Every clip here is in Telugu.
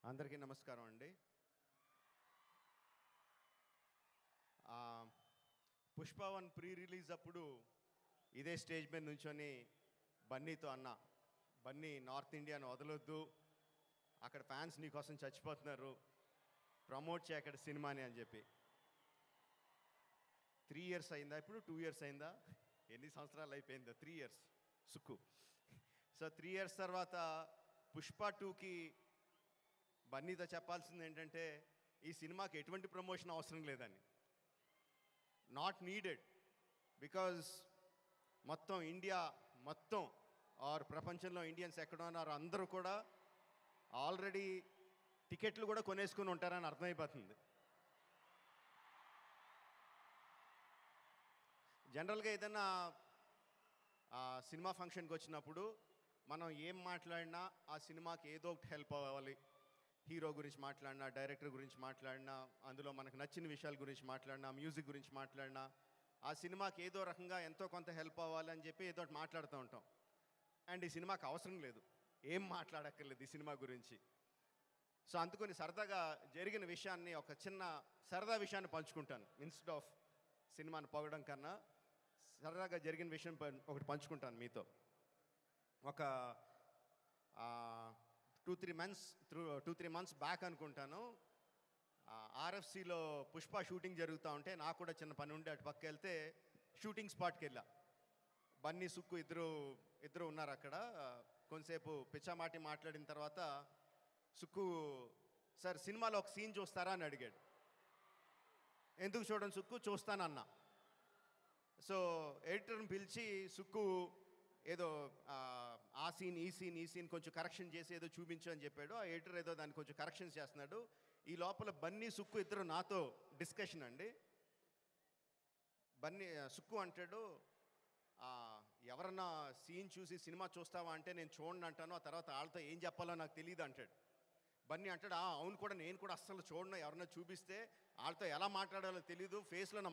అందరికీ నమస్కారం అండి. పుష్ప 1 ప్రీ రిలీజ్ అప్పుడు ఇదే స్టేజ్ మీద నుంచొని బన్నీతో అన్న, బన్నీ నార్త్ ఇండియాను వదలొద్దు, అక్కడ ఫ్యాన్స్ నీకోసం చచ్చిపోతున్నారు, ప్రమోట్ చేయ అక్కడ సినిమాని అని చెప్పి. 3 years అయిందా, ఇప్పుడు 2 years అయిందా, ఎన్ని సంవత్సరాలు అయిపోయిందా? 3 years సుక్కు. సో 3 years తర్వాత పుష్ప 2కి బన్నీతో చెప్పాల్సింది ఏంటంటే, ఈ సినిమాకి ఎటువంటి ప్రమోషన్ అవసరం లేదని. నాట్ నీడెడ్, బికాజ్ మొత్తం ఇండియా మొత్తం ఆర్ ప్రపంచంలో ఇండియన్స్ ఎక్కడ ఉన్నారో అందరూ కూడా ఆల్రెడీ టికెట్లు కూడా కొనేసుకుని ఉంటారని అర్థమైపోతుంది. జనరల్గా ఏదైనా సినిమా ఫంక్షన్కి వచ్చినప్పుడు మనం ఏం మాట్లాడినా ఆ సినిమాకి ఏదో ఒకటి హెల్ప్ అవ్వాలి. హీరో గురించి మాట్లాడినా, డైరెక్టర్ గురించి మాట్లాడినా, అందులో మనకు నచ్చిన విషయాల గురించి మాట్లాడినా, మ్యూజిక్ గురించి మాట్లాడినా, ఆ సినిమాకి ఏదో రకంగా ఎంతో కొంత హెల్ప్ అవ్వాలి అని చెప్పి ఏదో ఒకటి మాట్లాడుతూ ఉంటాం. అండ్ ఈ సినిమాకి అవసరం లేదు, ఏం మాట్లాడక్కర్లేదు ఈ సినిమా గురించి. సో అందుకని సరదాగా జరిగిన విషయాన్ని, ఒక చిన్న సరదా విషయాన్ని పంచుకుంటాను. ఇన్స్టెడ్ ఆఫ్ సినిమాని పొగడం కన్నా సరదాగా జరిగిన విషయం ఒకటి పంచుకుంటాను మీతో. ఒక 2-3 months బ్యాక్ అనుకుంటాను, ఆర్ఎఫ్సిలో పుష్ప షూటింగ్ జరుగుతూ ఉంటే నాకు కూడా చిన్న పని ఉండి అటు పక్క వెళ్తే షూటింగ్ స్పాట్కి వెళ్ళా. బన్నీ, సుక్కు ఇద్దరు ఉన్నారు అక్కడ. కొంతసేపు పిచ్చామాటి మాట్లాడిన తర్వాత సుక్కు, సార్ సినిమాలో ఒక సీన్ చూస్తారా అని అడిగాడు. ఎందుకు చూడండి సుక్కు, చూస్తానన్నా. సో ఎడిటర్ని పిలిచి సుక్కు ఏదో ఆ సీన్ ఈ సీన్ కొంచెం కరెక్షన్ చేసి ఏదో చూపించు అని చెప్పాడు. ఆ ఎడిటర్ ఏదో దాన్ని కొంచెం కరెక్షన్స్ చేస్తున్నాడు. ఈ లోపల బన్నీ, సుక్కు ఇద్దరు నాతో డిస్కషన్ అండి. సుక్కు అంటాడు, ఎవరన్నా సీన్ చూసి సినిమా చూస్తావా అంటే నేను చూడండి అంటాను, ఆ తర్వాత వాళ్ళతో ఏం చెప్పాలో నాకు తెలియదు అంటాడు. బన్నీ అంటాడు, అవును కూడా, నేను కూడా అస్సలు చూడను, ఎవరన్నా చూపిస్తే వాళ్ళతో ఎలా మాట్లాడాలో తెలీదు, ఫేస్లో నా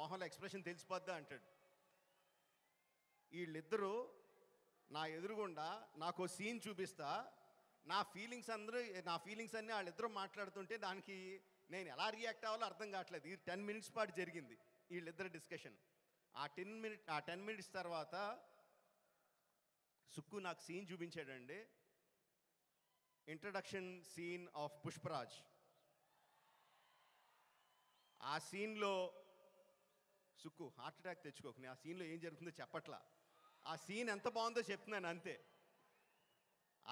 మొహంలో ఎక్స్ప్రెషన్ తెలిసిపోద్దా అంటాడు. వీళ్ళిద్దరూ నా ఎదురుగుండా నాకు సీన్ చూపిస్తా, నా ఫీలింగ్స్ అన్నీ వాళ్ళిద్దరూ మాట్లాడుతుంటే దానికి నేను ఎలా రియాక్ట్ అవ్వాలో అర్థం కావట్లేదు. ఈ 10 minutes పాటు జరిగింది వీళ్ళిద్దరు డిస్కషన్. ఆ 10 minutes తర్వాత సుక్కు నాకు సీన్ చూపించాడండి. Introduction scene of Pushparaj. ఆ సీన్లో సుక్కు హార్ట్ అటాక్ తెచ్చుకోకు, ఆ సీన్లో ఏం జరుగుతుందో చెప్పట్లా, ఆ సీన్ ఎంత బాగుందో చెప్తున్నాను అంతే.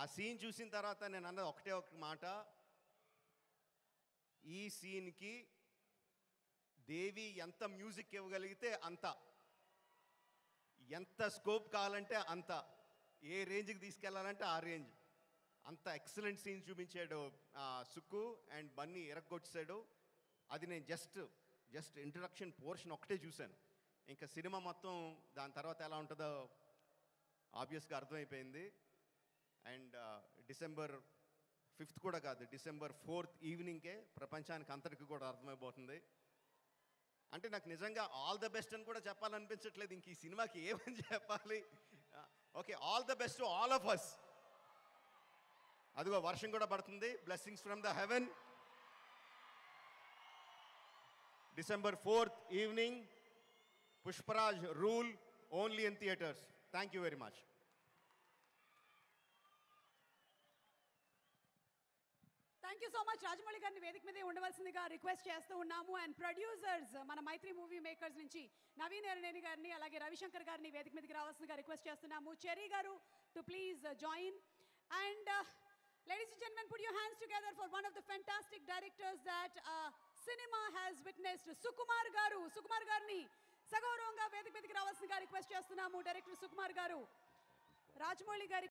ఆ సీన్ చూసిన తర్వాత నేను అన్నది ఒకటే ఒక మాట, ఈ సీన్కి దేవి ఎంత మ్యూజిక్ ఇవ్వగలిగితే అంత, ఎంత స్కోప్ కావాలంటే అంత, ఏ రేంజ్కి తీసుకెళ్లాలంటే ఆ రేంజ్, అంత ఎక్సలెంట్ సీన్ చూపించాడు సుక్కు. అండ్ బన్నీ ఎరగొచ్చాడు. అది నేను జస్ట్ ఇంట్రడక్షన్ పోర్షన్ ఒకటే చూశాను. ఇంకా సినిమా మొత్తం దాని తర్వాత ఎలా ఉంటుందో ఆబ్వియస్గా అర్థమైపోయింది. అండ్ December 5th కూడా కాదు, December 4th ఈవినింగ్కే ప్రపంచానికి అంతటికి కూడా అర్థమైపోతుంది. అంటే నాకు నిజంగా ఆల్ ద బెస్ట్ అని కూడా చెప్పాలనిపించట్లేదు, ఇంక ఈ సినిమాకి ఏమని చెప్పాలి. Okay, all the best to all of us. అదిగో వర్షం కూడా పడుతుంది, blessings from the heaven. December 4th evening, Pushparaj rule, only in theatres. Thank you very much. Thank you so much. Rajamouli గారిని వేదిక మీదే ఉండవలసిందిగా రిక్వెస్ట్ చేస్తూ ఉన్నాము. అండ్ ప్రొడ్యూసర్స్ మన మైత్రి మూవీ మేకర్స్ నుంచి నవీన్ ఎర్నేని గారిని, అలాగే రవిశంకర్ గారిని వేదిక మీదకి రావాల్సిందిగా రిక్వెస్ట్ చేస్తున్నాము. చెరీ గారు to please join. And ladies and gentlemen, put your hands together for one of the fantastic directors that cinema has witnessed, Sukumar గారు. సుకుమార్ గారిని సగౌరవంగా వేదిక మీదకి రావాల్సిందిగా రిక్వెస్ట్ చేస్తున్నాము. డైరెక్టర్ సుకుమార్ గారు రాజమౌళి గారి